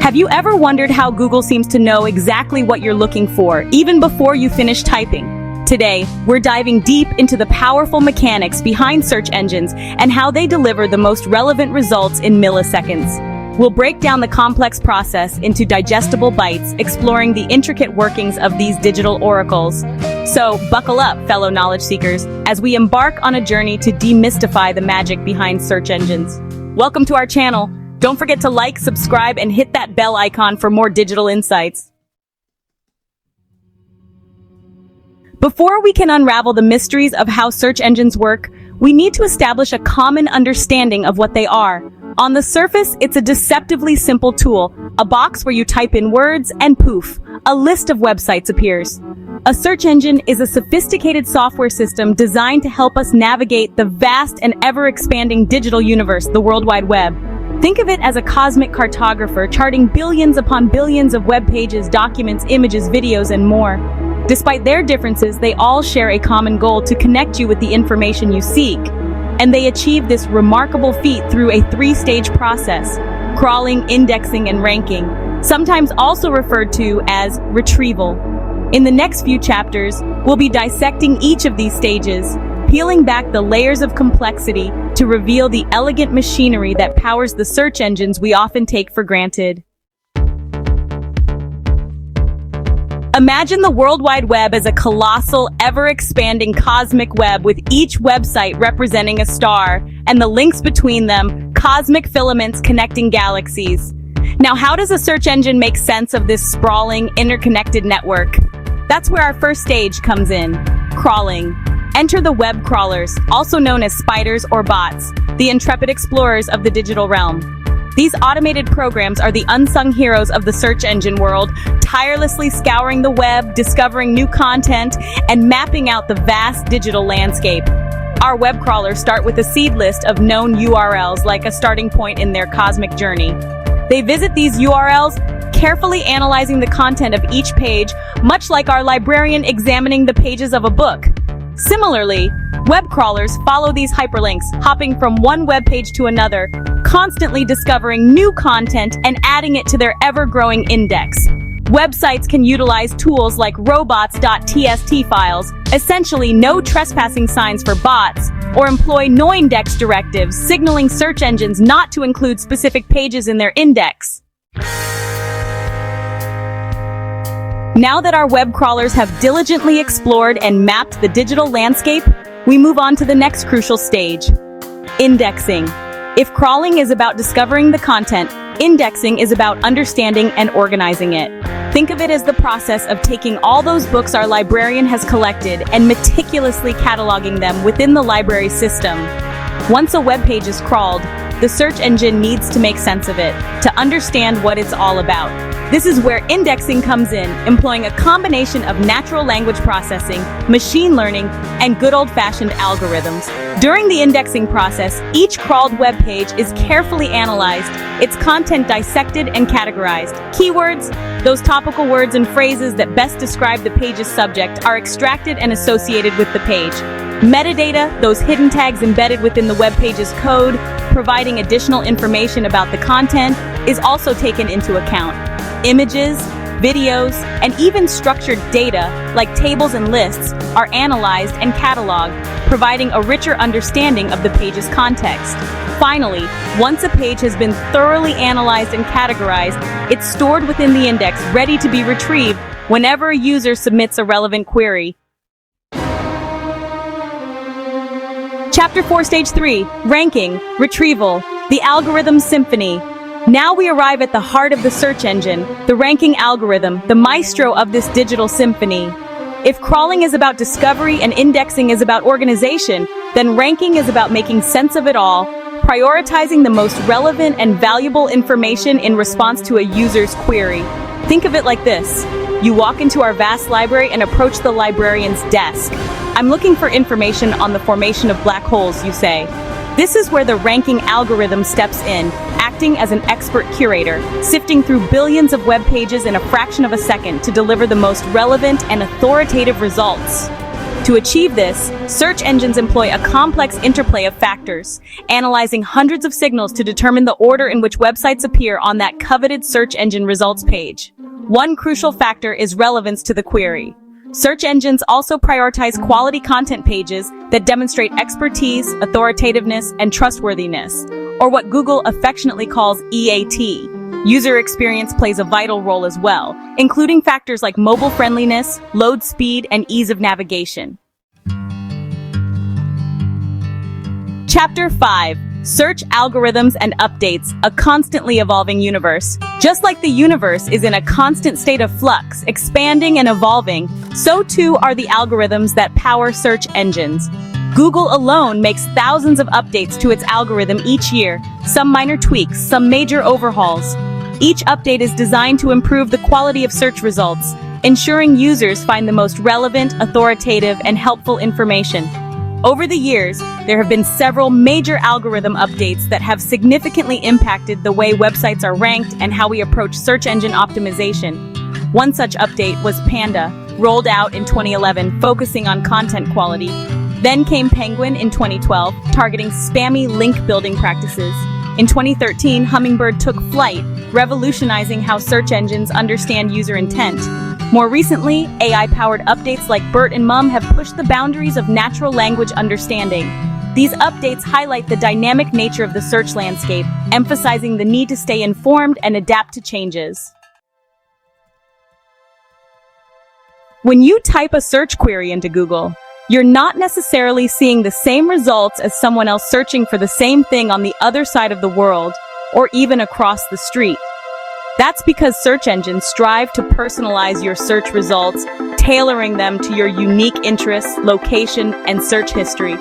Have you ever wondered how Google seems to know exactly what you're looking for, even before you finish typing? Today, we're diving deep into the powerful mechanics behind search engines and how they deliver the most relevant results in milliseconds. We'll break down the complex process into digestible bites, exploring the intricate workings of these digital oracles. So, buckle up, fellow knowledge seekers, as we embark on a journey to demystify the magic behind search engines. Welcome to our channel. Don't forget to like, subscribe, and hit that bell icon for more digital insights. Before we can unravel the mysteries of how search engines work, we need to establish a common understanding of what they are. On the surface, it's a deceptively simple tool, a box where you type in words and poof, a list of websites appears. A search engine is a sophisticated software system designed to help us navigate the vast and ever-expanding digital universe, the World Wide Web. Think of it as a cosmic cartographer charting billions upon billions of web pages, documents, images, videos, and more. Despite their differences, they all share a common goal to connect you with the information you seek. And they achieve this remarkable feat through a three-stage process: crawling, indexing, and ranking, sometimes also referred to as retrieval. In the next few chapters, we'll be dissecting each of these stages, peeling back the layers of complexity to reveal the elegant machinery that powers the search engines we often take for granted. Imagine the World Wide Web as a colossal, ever-expanding cosmic web with each website representing a star, and the links between them, cosmic filaments connecting galaxies. Now, how does a search engine make sense of this sprawling, interconnected network? That's where our first stage comes in: crawling. Enter the web crawlers, also known as spiders or bots, the intrepid explorers of the digital realm. These automated programs are the unsung heroes of the search engine world, tirelessly scouring the web, discovering new content, and mapping out the vast digital landscape. Our web crawlers start with a seed list of known URLs, like a starting point in their cosmic journey. They visit these URLs, carefully analyzing the content of each page, much like our librarian examining the pages of a book. Similarly, web crawlers follow these hyperlinks, hopping from one web page to another, constantly discovering new content and adding it to their ever-growing index. Websites can utilize tools like robots.txt files, essentially no trespassing signs for bots, or employ noindex directives, signaling search engines not to include specific pages in their index. Now that our web crawlers have diligently explored and mapped the digital landscape, we move on to the next crucial stage: indexing. If crawling is about discovering the content, indexing is about understanding and organizing it. Think of it as the process of taking all those books our librarian has collected and meticulously cataloging them within the library system. Once a web page is crawled, the search engine needs to make sense of it, to understand what it's all about. This is where indexing comes in, employing a combination of natural language processing, machine learning, and good old-fashioned algorithms. During the indexing process, each crawled web page is carefully analyzed, its content dissected and categorized. Keywords, those topical words and phrases that best describe the page's subject, are extracted and associated with the page. Metadata, those hidden tags embedded within the web page's code, providing additional information about the content, is also taken into account. Images, videos, and even structured data, like tables and lists, are analyzed and cataloged, providing a richer understanding of the page's context. Finally, once a page has been thoroughly analyzed and categorized, it's stored within the index, ready to be retrieved whenever a user submits a relevant query. Chapter 4, Stage 3, Ranking, Retrieval, the Algorithm Symphony. Now we arrive at the heart of the search engine, the ranking algorithm, the maestro of this digital symphony. If crawling is about discovery and indexing is about organization, then ranking is about making sense of it all, prioritizing the most relevant and valuable information in response to a user's query. Think of it like this. You walk into our vast library and approach the librarian's desk. "I'm looking for information on the formation of black holes," you say. This is where the ranking algorithm steps in, acting as an expert curator, sifting through billions of web pages in a fraction of a second to deliver the most relevant and authoritative results. To achieve this, search engines employ a complex interplay of factors, analyzing hundreds of signals to determine the order in which websites appear on that coveted search engine results page. One crucial factor is relevance to the query. Search engines also prioritize quality content pages that demonstrate expertise, authoritativeness, and trustworthiness, or what Google affectionately calls EAT. User experience plays a vital role as well, including factors like mobile friendliness, load speed, and ease of navigation. Chapter 5. Search algorithms and updates, a constantly evolving universe. Just like the universe is in a constant state of flux, expanding and evolving, so too are the algorithms that power search engines. Google alone makes thousands of updates to its algorithm each year, some minor tweaks, some major overhauls. Each update is designed to improve the quality of search results, ensuring users find the most relevant, authoritative, and helpful information. Over the years, there have been several major algorithm updates that have significantly impacted the way websites are ranked and how we approach search engine optimization. One such update was Panda, rolled out in 2011, focusing on content quality. Then came Penguin in 2012, targeting spammy link-building practices. In 2013, Hummingbird took flight, revolutionizing how search engines understand user intent. More recently, AI-powered updates like BERT and MUM have pushed the boundaries of natural language understanding. These updates highlight the dynamic nature of the search landscape, emphasizing the need to stay informed and adapt to changes. When you type a search query into Google, you're not necessarily seeing the same results as someone else searching for the same thing on the other side of the world, or even across the street. That's because search engines strive to personalize your search results, tailoring them to your unique interests, location, and search history.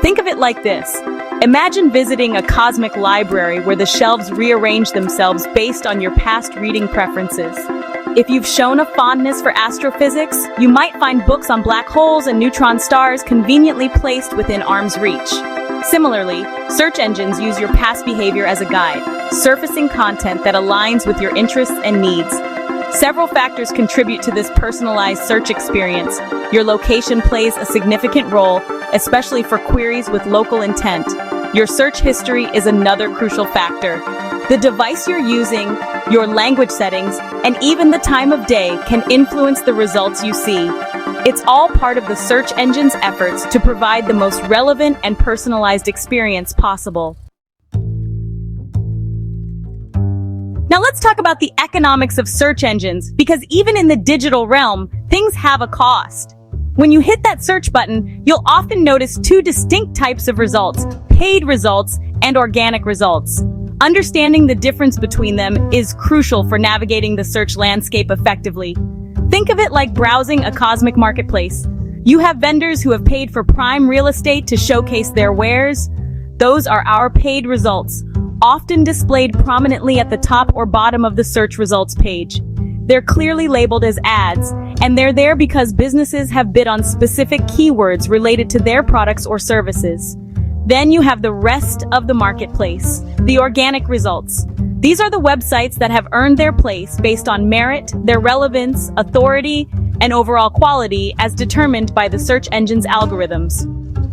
Think of it like this. Imagine visiting a cosmic library where the shelves rearrange themselves based on your past reading preferences. If you've shown a fondness for astrophysics, you might find books on black holes and neutron stars conveniently placed within arm's reach. Similarly, search engines use your past behavior as a guide, surfacing content that aligns with your interests and needs. Several factors contribute to this personalized search experience. Your location plays a significant role, especially for queries with local intent. Your search history is another crucial factor. The device you're using, your language settings, and even the time of day can influence the results you see. It's all part of the search engine's efforts to provide the most relevant and personalized experience possible. Now let's talk about the economics of search engines, because even in the digital realm, things have a cost. When you hit that search button, you'll often notice two distinct types of results: paid results and organic results. Understanding the difference between them is crucial for navigating the search landscape effectively. Think of it like browsing a cosmic marketplace. You have vendors who have paid for prime real estate to showcase their wares. Those are our paid results, often displayed prominently at the top or bottom of the search results page. They're clearly labeled as ads, and they're there because businesses have bid on specific keywords related to their products or services. Then you have the rest of the marketplace, the organic results. These are the websites that have earned their place based on merit, their relevance, authority, and overall quality as determined by the search engine's algorithms.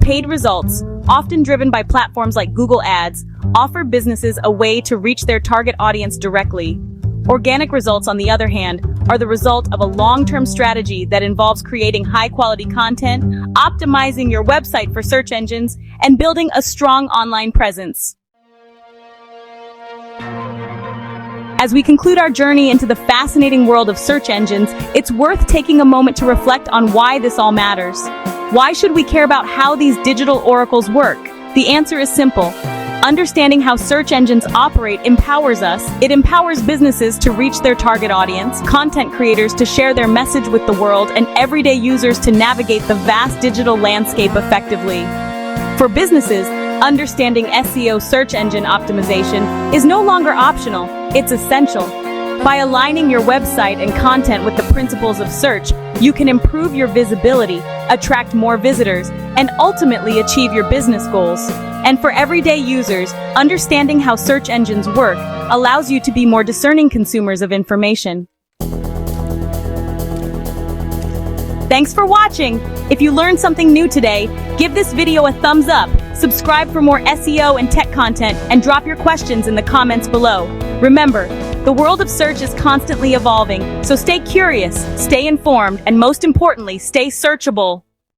Paid results, often driven by platforms like Google Ads, offer businesses a way to reach their target audience directly. Organic results, on the other hand, are the result of a long-term strategy that involves creating high-quality content, optimizing your website for search engines, and building a strong online presence. As we conclude our journey into the fascinating world of search engines, it's worth taking a moment to reflect on why this all matters. Why should we care about how these digital oracles work? The answer is simple. Understanding how search engines operate empowers us. It empowers businesses to reach their target audience, content creators to share their message with the world, and everyday users to navigate the vast digital landscape effectively. For businesses, understanding SEO, search engine optimization, is no longer optional, it's essential. By aligning your website and content with the principles of search, you can improve your visibility, attract more visitors, and ultimately achieve your business goals. And for everyday users, understanding how search engines work allows you to be more discerning consumers of information. Thanks for watching. If you learned something new today, give this video a thumbs up, subscribe for more SEO and tech content, and drop your questions in the comments below. Remember, the world of search is constantly evolving, so stay curious, stay informed, and most importantly, stay searchable.